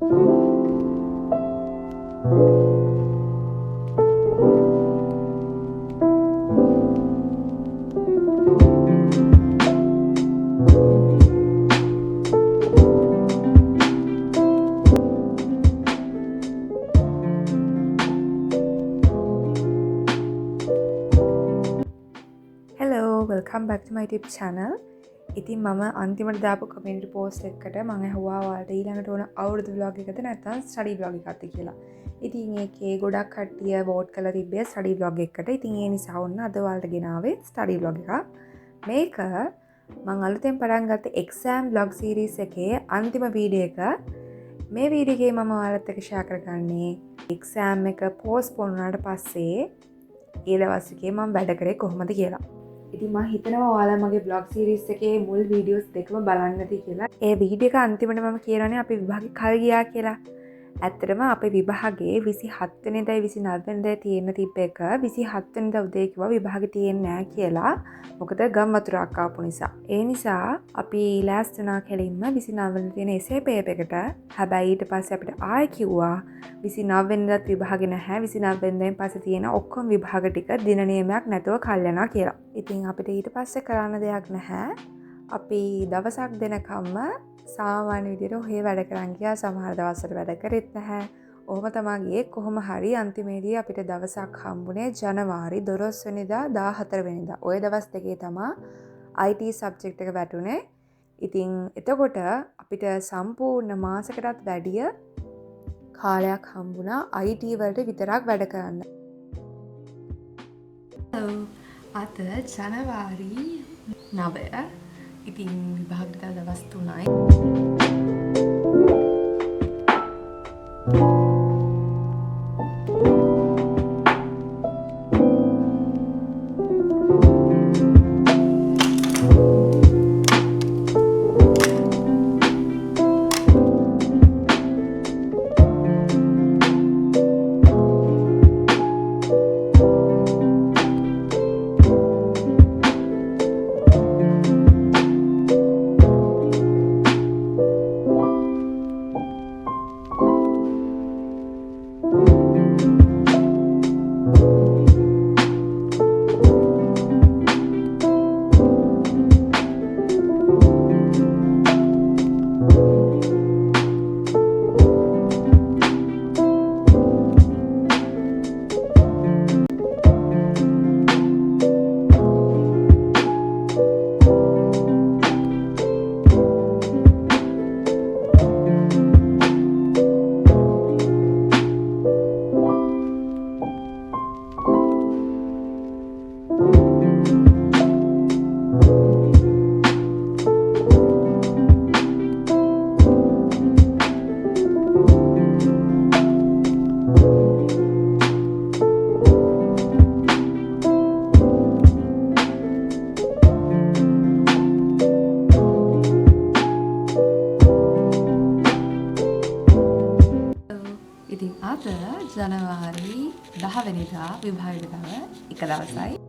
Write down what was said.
Hello, welcome back to my YouTube channel. ඉතින් මම අන්තිමට දාපු කමෙන්ට් පෝස්ට් එකකට මම ඇහුවා ඔයාලට ඊළඟට ඕන අවුරුදු vlog එකද නැත්නම් ස්ටඩි vlog එකක්ද කියලා. ඉතින් ඒකේ ගොඩක් කට්ටිය වෝට් කරලා තිබ්බේ ස්ටඩි vlog එකකට. ඉතින් ඒ නිසා වුණ අද ඔයාලට ගෙනාවේ ස්ටඩි vlog එකක්. මේක මම අලුතෙන් පටන් ගත්ත exam vlog series එකේ අන්තිම වීඩියෝ එක. මේ වීඩියෝ එකේ මම ඔයාලත් එක්ක share කරගන්නේ exam එක postpone වුණාට පස්සේ ඒ දවස් එකේ මම වැඩ කරේ කොහොමද කියලා. ඉතින් මම හිතනවා ඔයාලා මගේ vlog series එකේ මුල් videos දෙකම බලන්න ඇති කියලා. ඒ වීඩියෝ එක අන්තිමට මම කියනවානේ අපේ විභාගේ කල් ගියා කියලා. ඇත්තටම අපේ විභාගේ 27 වෙනිදායි 29 වෙනිදායි තියෙන්න තිබ්බ එක 27 වෙනිදා උදේ කිව්වා විභාගේ තියෙන්නේ නැහැ කියලා. මොකද ගම් වතුරක් ආපු නිසා. ඒ නිසා අපි last වුණා කෙලින්ම 29 වෙනිදා තියෙන essay paper එකට. හැබැයි ඊට පස්සේ අපිට ආයෙ කිව්වා 29 වෙනිදාත් විභාගේ නැහැ. 29 වෙනිදාන් පස්සේ තියෙන ඔක්කොම විභාග ටික දින නියමයක් නැතුව කල් යනවා කියලා. ඉතින් අපිට ඊට පස්සේ කරන්න දෙයක් නැහැ. අපි දවසක් දෙනකම්ම සාමාන්‍ය විදිහට ඔහේ වැඩ කරන් ගියා. සමහර දවස්වල වැඩ කරෙත් නැහැ. ඔහොම තමයි ගියේ. කොහොම හරි අන්තිමේදී අපිට දවසක් හම්බුනේ ජනවාරි 12 වෙනිදා 14 වෙනිදා. ওই දවස් දෙකේ තමයි IT සබ්ජෙක්ට් එක වැටුනේ. ඉතින් එතකොට අපිට සම්පූර්ණ මාසයකටත් වැඩිය කාලයක් හම්බුණා IT වලට විතරක් වැඩ කරන්න. අද ජනවාරි 9. ඉතින් විභාගට දවස් 3යි. ඉතින් අද ජනවාරි 10 වෙනිදා විභාගයට තව එක දවසයි.